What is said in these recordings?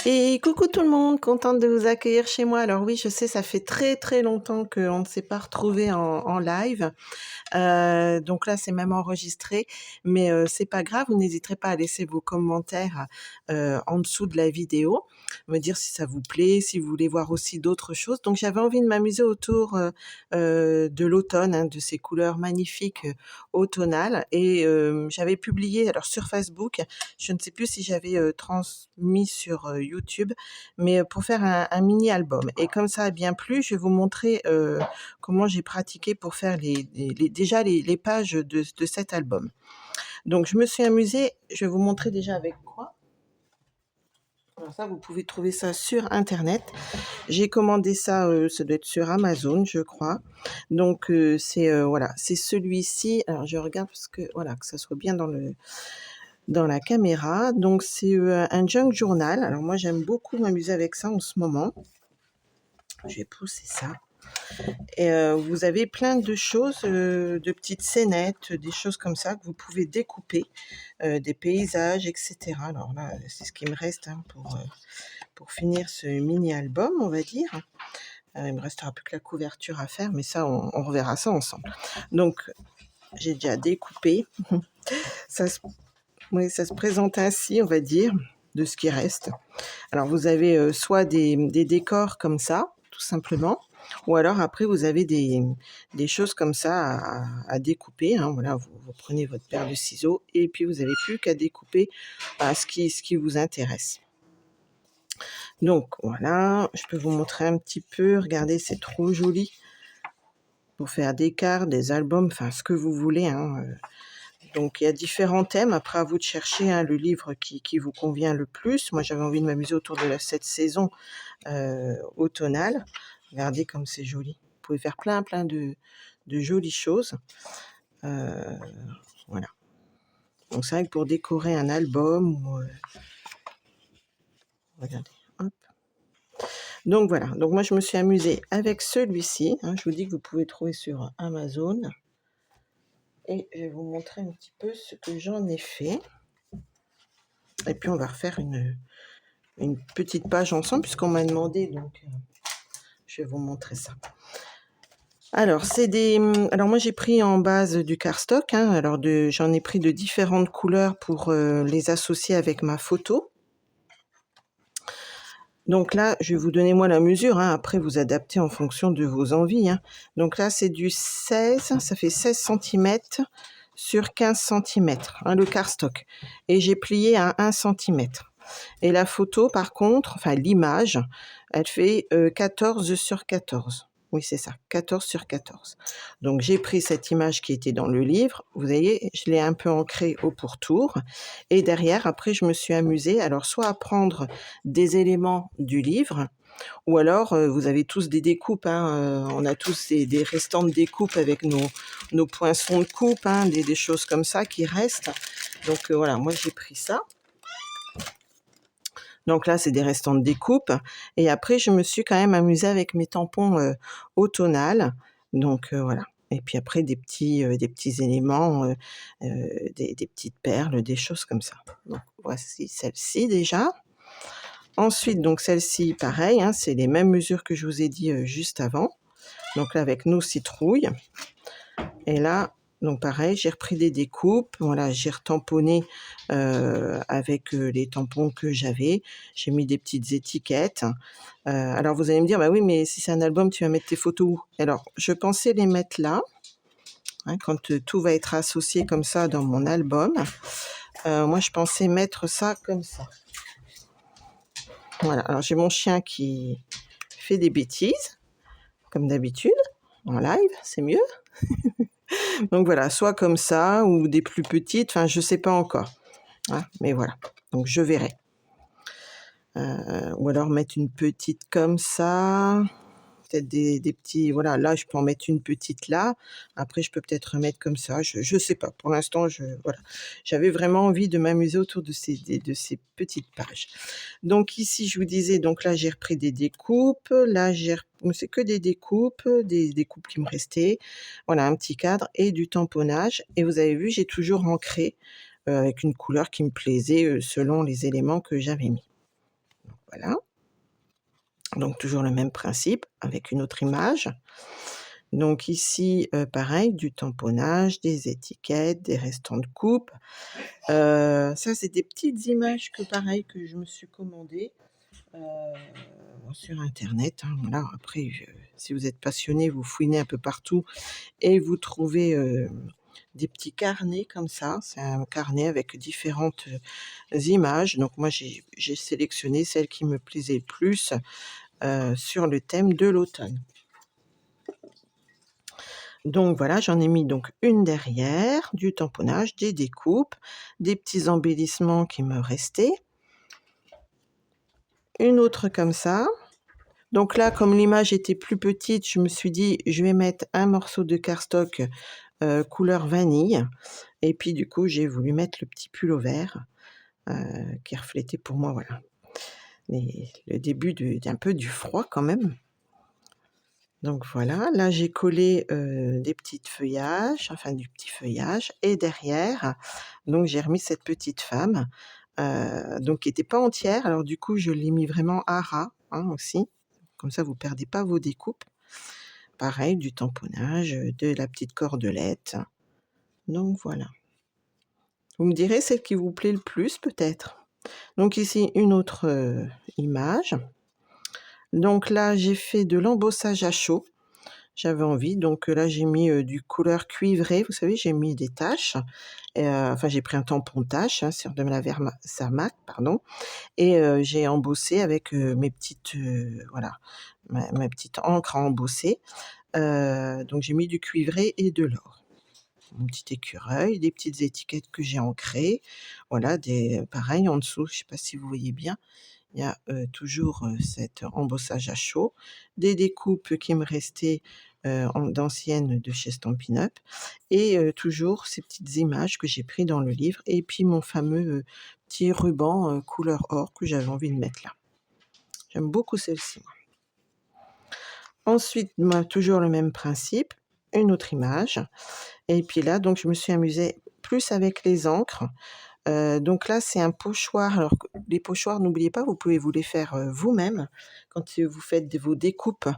Et coucou tout le monde, contente de vous accueillir chez moi. Alors oui, je sais, ça fait très très longtemps qu'on ne s'est pas retrouvés en live. Donc là, c'est même enregistré, mais c'est pas grave. Vous n'hésiterez pas à laisser vos commentaires en dessous de la vidéo, me dire si ça vous plaît, si vous voulez voir aussi d'autres choses. Donc j'avais envie de m'amuser autour de l'automne, hein, de ces couleurs magnifiques automnales. Et j'avais publié, alors sur Facebook, je ne sais plus si j'avais transmis sur YouTube, mais pour faire un mini album. Et comme ça a bien plu, je vais vous montrer comment j'ai pratiqué pour faire déjà les pages de cet album. Donc je me suis amusée, je vais vous montrer déjà avec quoi. Alors ça, vous pouvez trouver ça sur internet. J'ai commandé ça, ça doit être sur Amazon, je crois. Donc c'est voilà, c'est celui-ci. Alors je regarde parce que voilà, que ça soit bien dans la caméra. Donc c'est un junk journal. Alors moi j'aime beaucoup m'amuser avec ça en ce moment. Je vais pousser ça. Et vous avez plein de choses, de petites scénettes, des choses comme ça que vous pouvez découper, des paysages, etc. Alors là, c'est ce qui me reste hein, pour finir ce mini-album, on va dire. Il me restera plus que la couverture à faire, mais ça, on reverra ça ensemble. Donc, j'ai déjà découpé. Ça se, oui, ça se présente ainsi, on va dire, de ce qui reste. Alors, vous avez soit des décors comme ça, tout simplement, ou alors après, vous avez des choses comme ça à découper. Hein. Voilà, vous prenez votre paire de ciseaux et puis vous n'avez plus qu'à découper ce qui vous intéresse. Donc voilà, je peux vous montrer un petit peu. Regardez, c'est trop joli pour faire des cartes, des albums, enfin ce que vous voulez. Hein. Donc il y a différents thèmes. Après, à vous de chercher hein, le livre qui vous convient le plus. Moi, j'avais envie de m'amuser autour de cette saison automnale. Regardez comme c'est joli. Vous pouvez faire plein de jolies choses. Voilà. Donc c'est vrai que pour décorer un album, regardez, hop. Donc voilà. Donc moi je me suis amusée avec celui-ci. Hein. Je vous dis que vous pouvez trouver sur Amazon. Et je vais vous montrer un petit peu ce que j'en ai fait. Et puis on va refaire une petite page ensemble puisqu'on m'a demandé. Donc je vais vous montrer ça. Alors, alors moi j'ai pris en base du cardstock, hein, alors j'en ai pris de différentes couleurs pour les associer avec ma photo. Donc là, je vais vous donner moi la mesure, hein, après vous adaptez en fonction de vos envies. Hein. Donc là, c'est du 16, ça fait 16 cm sur 15 cm, hein, le cardstock. Et j'ai plié à 1 cm. Et la photo, par contre, enfin l'image, elle fait 14 sur 14. Oui, c'est ça, 14 sur 14. Donc, j'ai pris cette image qui était dans le livre. Vous voyez, je l'ai un peu ancrée au pourtour. Et derrière, après, je me suis amusée, alors, soit à prendre des éléments du livre, ou alors, vous avez tous des découpes. Hein, on a tous des restants de découpes avec nos poinçons de coupe, hein, des choses comme ça qui restent. Donc, voilà, moi, j'ai pris ça. Donc là, c'est des restants de découpe. Et après, je me suis quand même amusée avec mes tampons automnales. Donc voilà. Et puis après, des petits éléments, des petites perles, des choses comme ça. Donc voici celle-ci déjà. Ensuite, donc celle-ci, pareil, hein, c'est les mêmes mesures que je vous ai dit juste avant. Donc là, avec nos citrouilles. Et là, donc pareil, j'ai repris des découpes, voilà, j'ai retamponné avec les tampons que j'avais. J'ai mis des petites étiquettes. Alors vous allez me dire, bah oui, mais si c'est un album, tu vas mettre tes photos où? Alors, je pensais les mettre là, hein, quand tout va être associé comme ça dans mon album. Moi, je pensais mettre ça comme ça. Voilà, alors j'ai mon chien qui fait des bêtises, comme d'habitude, en live, c'est mieux. Donc voilà, soit comme ça ou des plus petites, enfin je sais pas encore. Hein, mais voilà, donc je verrai. Ou alors mettre une petite comme ça, peut-être des petits, voilà, là je peux en mettre une petite là. Après je peux peut-être remettre comme ça, je sais pas. Pour l'instant, voilà, j'avais vraiment envie de m'amuser autour de ces petites pages. Donc ici je vous disais, donc là j'ai repris des découpes, là c'est que des découpes qui me restaient. Voilà, un petit cadre et du tamponnage. Et vous avez vu, j'ai toujours ancré avec une couleur qui me plaisait selon les éléments que j'avais mis. voilà. Donc toujours le même principe avec une autre image. Donc ici, pareil, du tamponnage, des étiquettes, des restants de coupe. Ça, c'est des petites images que pareil, que je me suis commandées, heu, sur internet, hein, voilà. Après, si vous êtes passionné, vous fouinez un peu partout et vous trouvez, des petits carnets comme ça. C'est un carnet avec différentes, images. Donc moi, j'ai sélectionné celles qui me plaisaient le plus, sur le thème de l'automne. Donc voilà, j'en ai mis donc une derrière, du tamponnage, des découpes, des petits embellissements qui me restaient. Une autre comme ça. Donc là, comme l'image était plus petite, je me suis dit: «Je vais mettre un morceau de cardstock, couleur vanille» et puis du coup, j'ai voulu mettre le petit pull vert, qui reflétait pour moi, voilà, le début d'un peu du froid quand même. Donc voilà, là j'ai collé, des petites feuillages, enfin du petit feuillage et derrière, donc j'ai remis cette petite femme, donc qui était pas entière. Alors du coup, je l'ai mis vraiment à ras, hein, aussi. Comme ça, vous perdez pas vos découpes. Pareil, du tamponnage, de la petite cordelette. Donc voilà. Vous me direz celle qui vous plaît le plus peut-être? Donc ici une autre, image. Donc là, j'ai fait de l'embossage à chaud. J'avais envie, donc là j'ai mis, du couleur cuivrée, vous savez, j'ai mis des taches, enfin j'ai pris un tampon tache, hein, sur de la Versamark, pardon, et j'ai embossé avec, mes petites, voilà, ma petite encre à embosser. Donc j'ai mis du cuivré et de l'or. Mon petit écureuil, des petites étiquettes que j'ai ancrées, voilà, pareil en dessous, je ne sais pas si vous voyez bien, il y a, toujours, cet embossage à chaud, des découpes qui me restaient, d'anciennes de chez Stampin' Up et toujours ces petites images que j'ai pris dans le livre et puis mon fameux, petit ruban, couleur or que j'avais envie de mettre là. J'aime beaucoup celle-ci, moi. Ensuite, toujours le même principe, une autre image et puis là, donc je me suis amusée plus avec les encres. Donc là, c'est un pochoir. Alors que les pochoirs, n'oubliez pas, vous pouvez vous les faire, vous-même quand, vous faites vos découpes,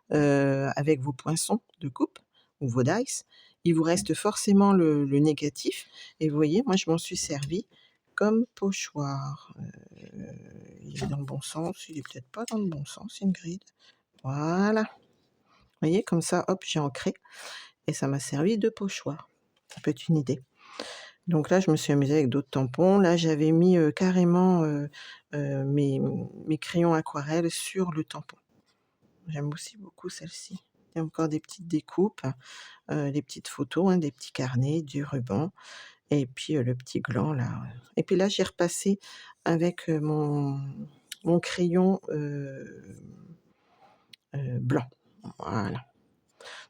avec vos poinçons de coupe ou vos dice. Il vous reste forcément le négatif et vous voyez, moi, je m'en suis servie comme pochoir. Il est dans le bon sens, il est peut-être pas dans le bon sens, Ingrid. Voilà. Vous voyez, comme ça, hop, j'ai ancré et ça m'a servi de pochoir. Ça peut être une idée. Donc là, je me suis amusée avec d'autres tampons. Là, j'avais mis, carrément, mes crayons aquarelles sur le tampon. J'aime aussi beaucoup celle-ci. Il y a encore des petites découpes, des petites photos, hein, des petits carnets, du ruban et puis, le petit gland là, et puis là, j'ai repassé avec, mon crayon, blanc. Voilà.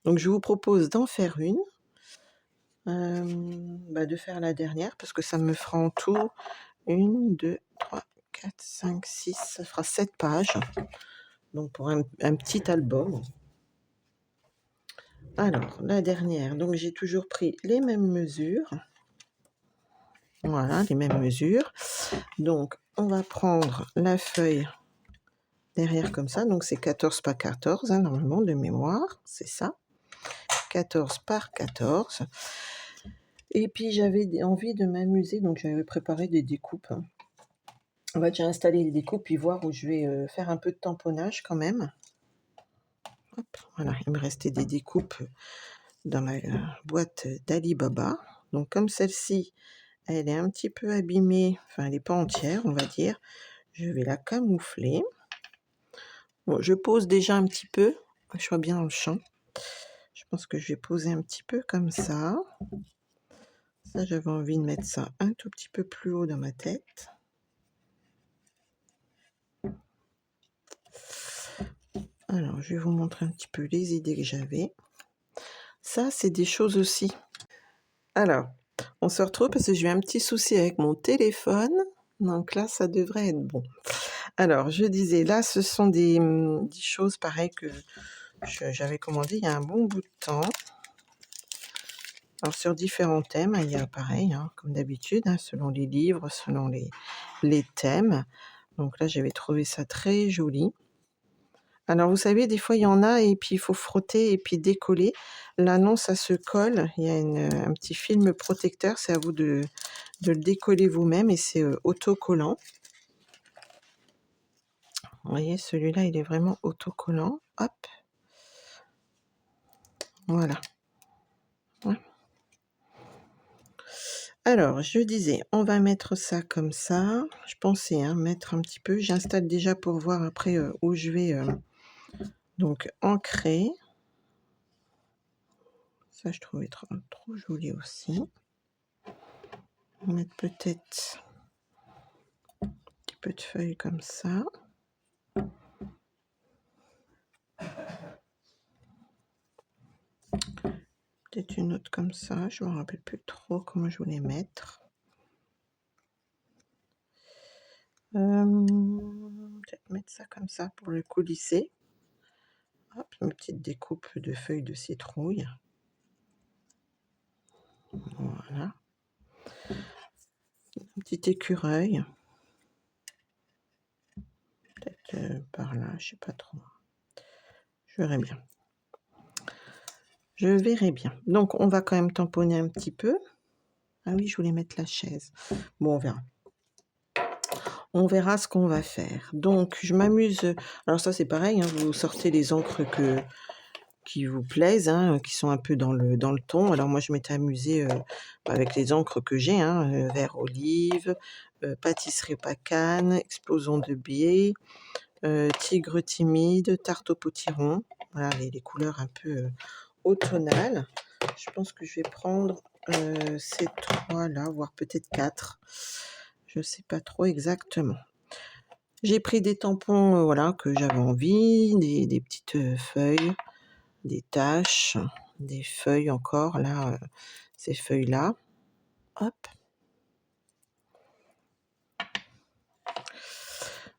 Donc je vous propose d'en faire une, de faire la dernière parce que ça me fera en tout 1, 2, 3, 4, 5, 6, ça fera 7 pages, donc pour un petit album. Alors la dernière, donc j'ai toujours pris les mêmes mesures. Voilà, les mêmes mesures. Donc on va prendre la feuille derrière comme ça, donc c'est 14 par 14, hein, normalement de mémoire, c'est ça. 14 par 14 et puis j'avais envie de m'amuser, donc j'avais préparé des découpes, hein. En fait, j'ai installé les découpes, puis voir où je vais, faire un peu de tamponnage quand même. Hop, voilà, il me restait des découpes dans ma, boîte d'Alibaba. Donc comme celle-ci, elle est un petit peu abîmée, enfin elle est pas entière, on va dire, je vais la camoufler. Bon, je pose déjà un petit peu, que je sois bien dans le champ. Je pense que je vais poser un petit peu comme ça. Ça, j'avais envie de mettre ça un tout petit peu plus haut dans ma tête. Alors, je vais vous montrer un petit peu les idées que j'avais. Ça, c'est des choses aussi. Alors, on se retrouve parce que j'ai eu un petit souci avec mon téléphone. Donc là, ça devrait être bon. Alors, je disais, là, ce sont des choses pareilles que j'avais commandées il y a un bon bout de temps. Alors, sur différents thèmes, il y a pareil, hein, comme d'habitude, hein, selon les livres, selon les thèmes. Donc là, j'avais trouvé ça très joli. Alors vous savez, des fois, il y en a et puis il faut frotter et puis décoller. Là non, ça se colle. Il y a un petit film protecteur. C'est à vous de le décoller vous-même et c'est autocollant. Vous voyez, celui-là, il est vraiment autocollant. Hop, voilà. Ouais. Alors, je disais, on va mettre ça comme ça. Je pensais mettre un petit peu. J'installe déjà pour voir après où je vais donc ancrer. Ça, je trouvais trop joli aussi. On va mettre peut-être un petit peu de feuilles comme ça. Peut-être une autre comme ça. Je ne me rappelle plus trop comment je voulais mettre. Peut-être mettre ça comme ça pour le coulisser. Hop, une petite découpe de feuilles de citrouille. Voilà. Un petit écureuil. Peut-être par là, je sais pas trop. Je verrai bien. Je verrai bien. Donc, on va quand même tamponner un petit peu. Ah oui, je voulais mettre la chaise. Bon, on verra. On verra ce qu'on va faire. Donc, je m'amuse. Alors ça, c'est pareil. Vous sortez les encres qui vous plaisent, qui sont un peu dans le ton. Alors moi, je m'étais amusée avec les encres que j'ai, vert olive, pâtisserie pacane, explosion de biais, tigre timide, tarte au potiron. Voilà, les couleurs un peu automnales. Je pense que je vais prendre ces 3-là, voire peut-être 4. Je ne sais pas trop exactement. J'ai pris des tampons voilà, que j'avais envie, des petites feuilles, des taches, des feuilles encore, là, ces feuilles-là. Hop.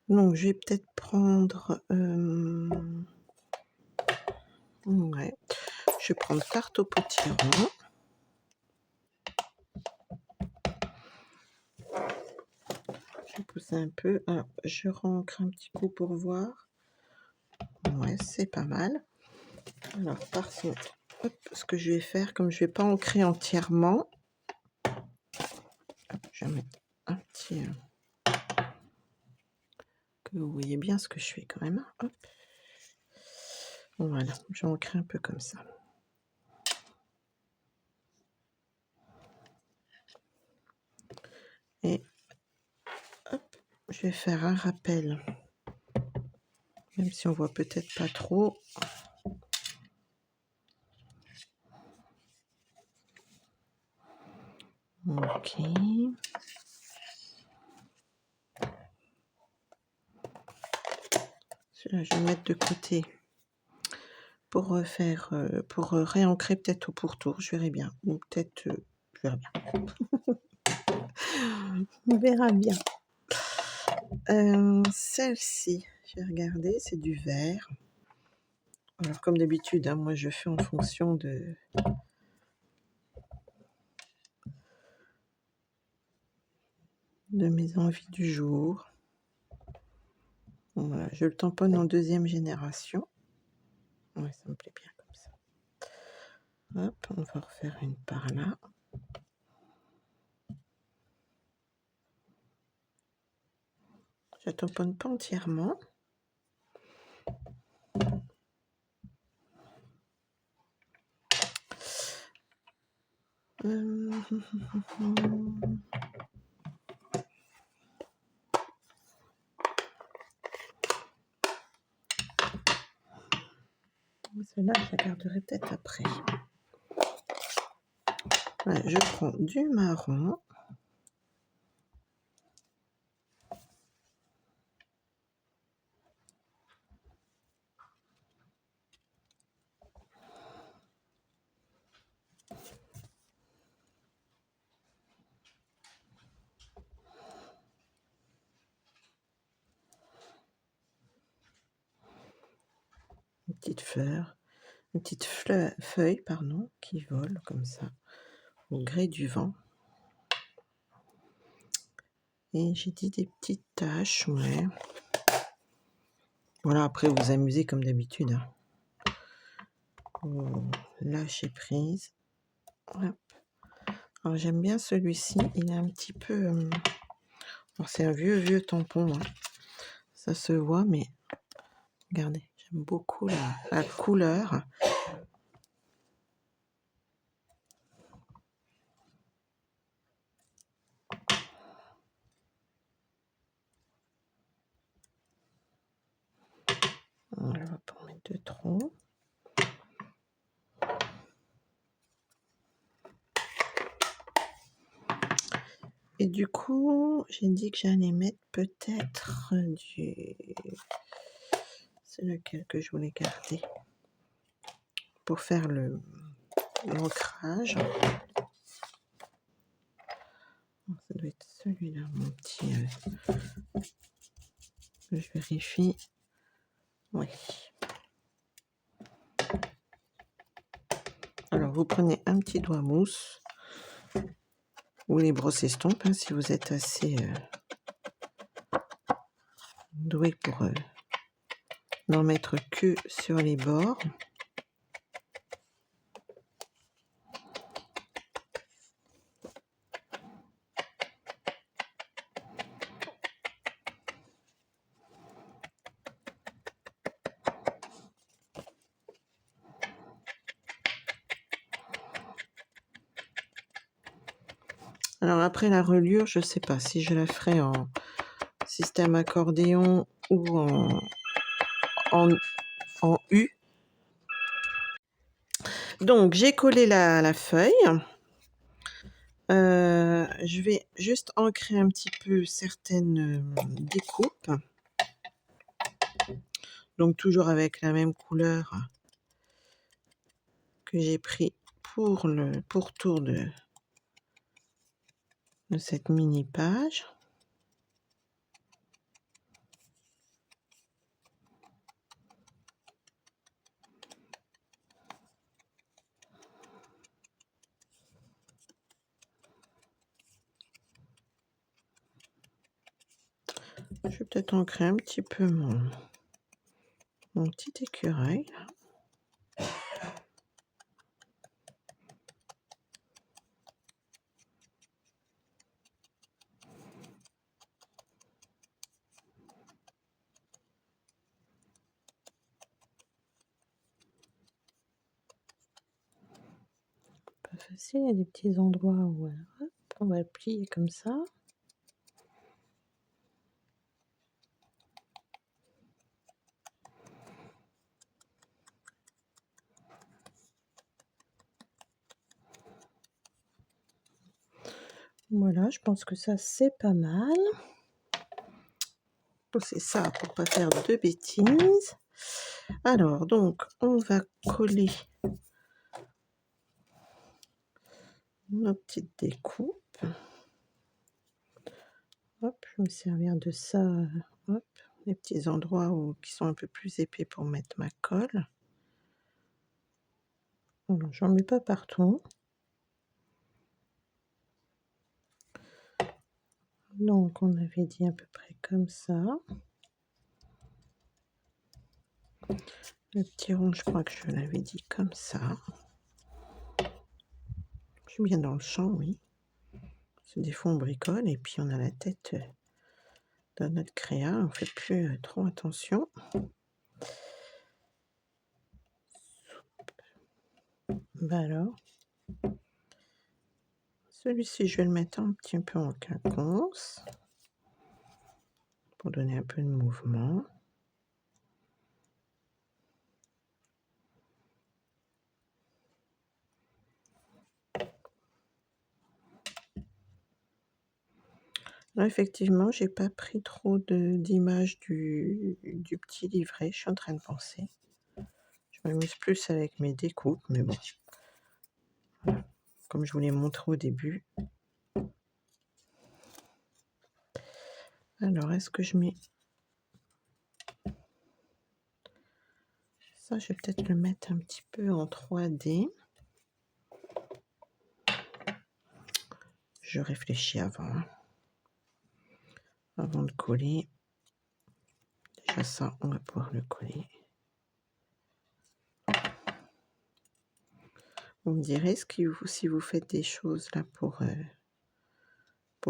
Donc, je vais peut-être prendre... ouais. Je vais prendre tarte au potiron. Je vais pousser un peu. Alors, je rencre un petit coup pour voir. Ouais, c'est pas mal. Alors, par contre, hop, ce que je vais faire, comme je ne vais pas ancrer entièrement, hop, je vais mettre un petit... que vous voyez bien ce que je fais quand même. Hop. Voilà, je vais ancrer un peu comme ça. Et hop, je vais faire un rappel. Même si on voit peut-être pas trop. Ok. Celui-là, je vais le mettre de côté pour refaire, pour réancrer peut-être au pourtour. Je verrai bien. Ou peut-être, je verrai bien. On verra bien. Celle-ci, je vais regarder, c'est du vert. Alors comme d'habitude, moi je fais en fonction de mes envies du jour. Voilà, je le tamponne en 2e génération. Ouais, ça me plaît bien comme ça. Hop, on va refaire une par là. Je ne tamponne pas entièrement. Celle-là, je la garderai peut-être après. Voilà, je prends du marron. Une petite feuille, pardon, qui vole comme ça, au gré du vent. Et j'ai dit des petites taches, ouais. Voilà, après vous amusez comme d'habitude, hein. Vous lâchez prise. Hop. Alors j'aime bien celui-ci, il est un petit peu, alors c'est un vieux tampon, hein. Ça se voit, mais regardez, j'aime beaucoup la couleur. On va pas en mettre de trop. Et du coup, j'ai dit que j'allais mettre peut-être du... C'est lequel que je voulais garder pour faire l'ancrage. Ça doit être celui-là, mon petit... je vérifie. Oui. Alors, vous prenez un petit doigt mousse ou les brosses estompes, hein, si vous êtes assez doué pour n'en mettre que sur les bords. Alors après la reliure, je sais pas si je la ferai en système accordéon ou en U. Donc j'ai collé la feuille. Je vais juste ancrer un petit peu certaines découpes. Donc toujours avec la même couleur que j'ai pris pour le pourtour de cette mini page. Je vais peut-être ancrer un petit peu mon petit écureuil. Pas facile, il y a des petits endroits où hop, on va le plier comme ça. Voilà, je pense que ça c'est pas mal. C'est ça pour pas faire de bêtises. Alors donc on va coller nos petites découpes. Hop, je vais me servir de ça. Hop, les petits endroits qui sont un peu plus épais pour mettre ma colle. Alors j'en mets pas partout. Donc on avait dit à peu près comme ça. Le petit rond, je crois que je l'avais dit comme ça. Je suis bien dans le champ, oui. C'est des fois on bricole et puis on a la tête dans notre créa, on fait plus trop attention. Bah alors, celui-ci je vais le mettre un petit peu en quinconce pour donner un peu de mouvement. Là, effectivement, j'ai pas pris trop d'images du petit livret, je suis en train de penser. Je m'amuse plus avec mes découpes, mais bon. Voilà. Comme je vous l'ai montré au début. Alors, est-ce que je mets... Ça, je vais peut-être le mettre un petit peu en 3D. Je réfléchis avant. avant de coller. Déjà ça, on va pouvoir le coller. Vous me direz si vous faites des choses là pour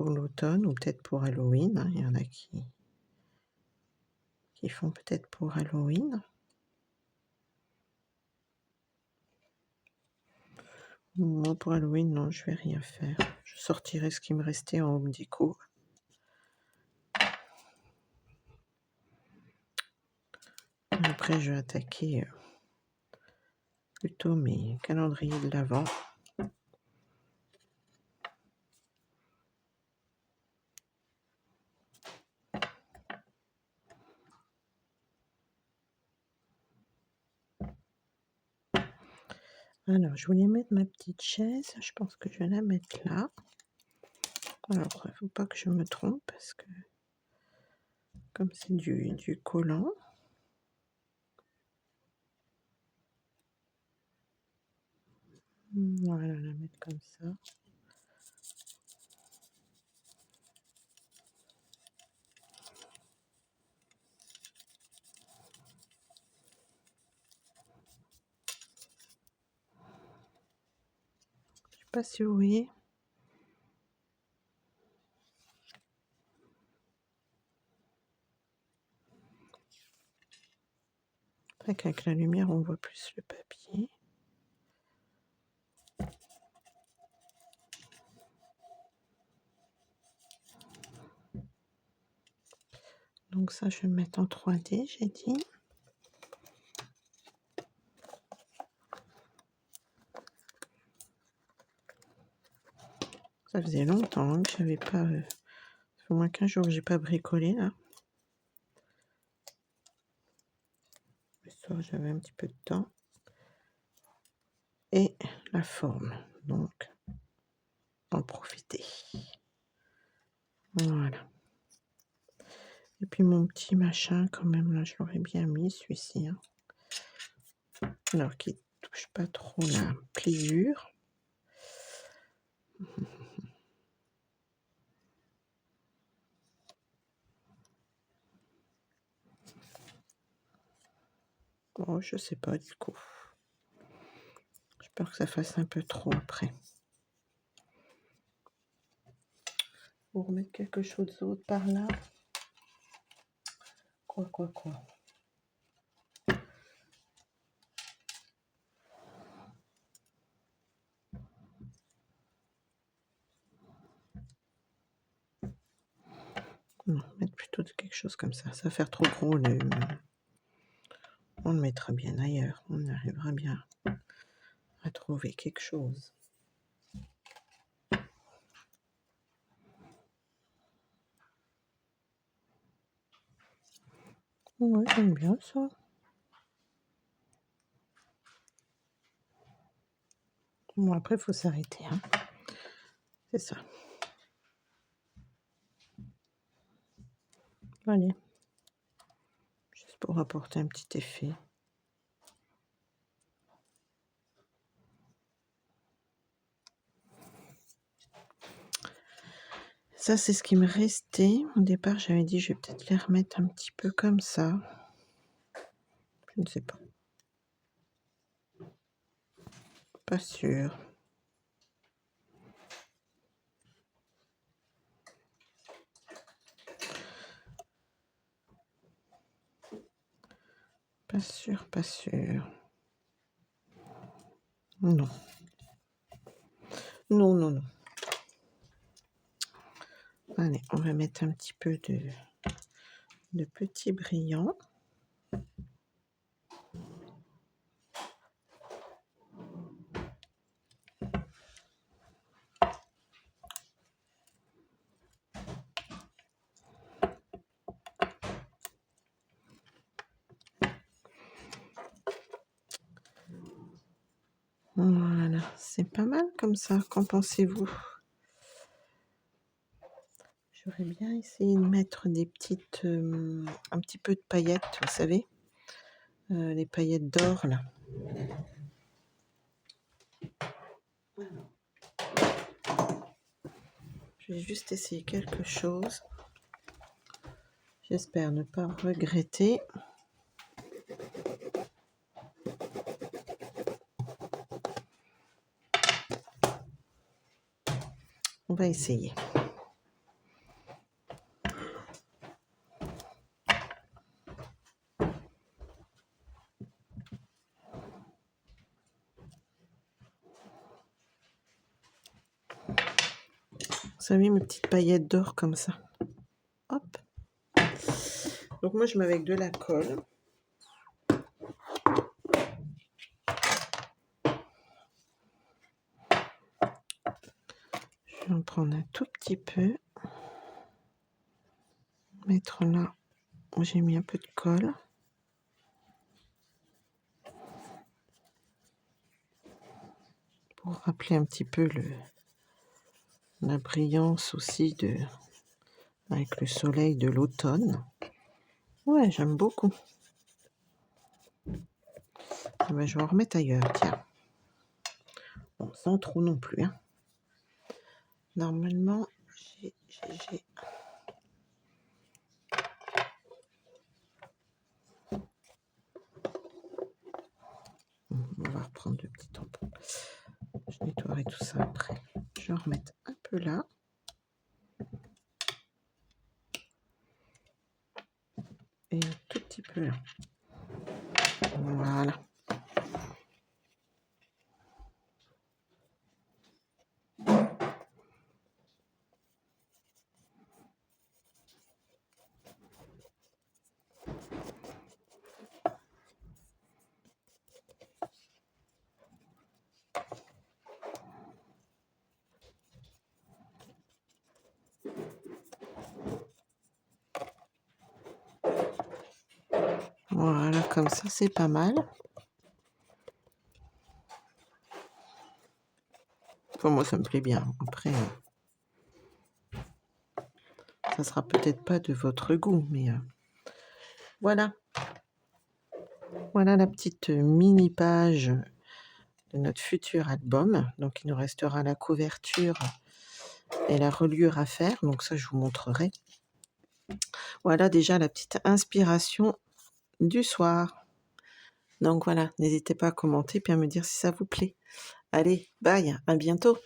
l'automne ou peut-être pour Halloween, hein. Il y en a qui font peut-être pour Halloween. Moi, pour Halloween, non, je vais rien faire. Je sortirai ce qui me restait en home déco. Après, je vais attaquer plutôt mes calendriers de l'Avent. Alors, je voulais mettre ma petite chaise. Je pense que je vais la mettre là. Alors, il ne faut pas que je me trompe parce que comme c'est du collant. Voilà, la mettre comme ça. Je sais pas si vous voyez. Avec la lumière, on voit plus le papier. Donc ça, je vais me mettre en 3D, j'ai dit. Ça faisait longtemps que j'avais pas... ça fait au moins 15 jours que j'ai pas bricolé, là. Le soir, j'avais un petit peu de temps. Et la forme, donc, en profiter. Voilà. Et puis mon petit machin, quand même, là, je l'aurais bien mis, celui-ci. Hein. Alors qu'il ne touche pas trop la pliure. Oh, je sais pas du coup. J'ai peur que ça fasse un peu trop après. Pour remettre quelque chose d'autre par là. Quoi. Non, mettre plutôt quelque chose comme ça. Ça va faire trop gros. On le mettra bien ailleurs. On arrivera bien à trouver quelque chose. Ouais, j'aime bien ça. Bon, après, il faut s'arrêter. Hein. C'est ça. Allez. Juste pour apporter un petit effet. Ça, c'est ce qui me restait. Au départ, j'avais dit, je vais peut-être les remettre un petit peu comme ça. Je ne sais pas. Pas sûr. Pas sûr. Non. Non. Allez, on va mettre un petit peu de petits brillants. Voilà, c'est pas mal comme ça. Qu'en pensez-vous? J'aurais bien essayé de mettre des petites... un petit peu de paillettes, vous savez. Les paillettes d'or, là. Je vais juste essayer quelque chose. J'espère ne pas regretter. On va essayer. Vous savez, mes petites paillettes d'or comme ça. Hop. Donc moi, je mets avec de la colle. Je vais en prendre un tout petit peu. Mettre là où j'ai mis un peu de colle. Pour rappeler un petit peu la brillance aussi avec le soleil de l'automne. Ouais, j'aime beaucoup. Ben, je vais en remettre ailleurs, tiens. Bon, sans trop non plus. Hein. Normalement, j'ai... On va reprendre le petit tampon. Je nettoierai tout ça après. Je vais en remettre un peu là. Et un tout petit peu là. Voilà. Voilà, comme ça, c'est pas mal. Enfin, moi, ça me plaît bien. Après, ça sera peut-être pas de votre goût, mais voilà. Voilà la petite mini page de notre futur album. Donc, il nous restera la couverture et la reliure à faire. Donc, ça, je vous montrerai. Voilà déjà la petite inspiration du soir. Donc, voilà, n'hésitez pas à commenter puis à me dire si ça vous plaît. Allez, bye, à bientôt.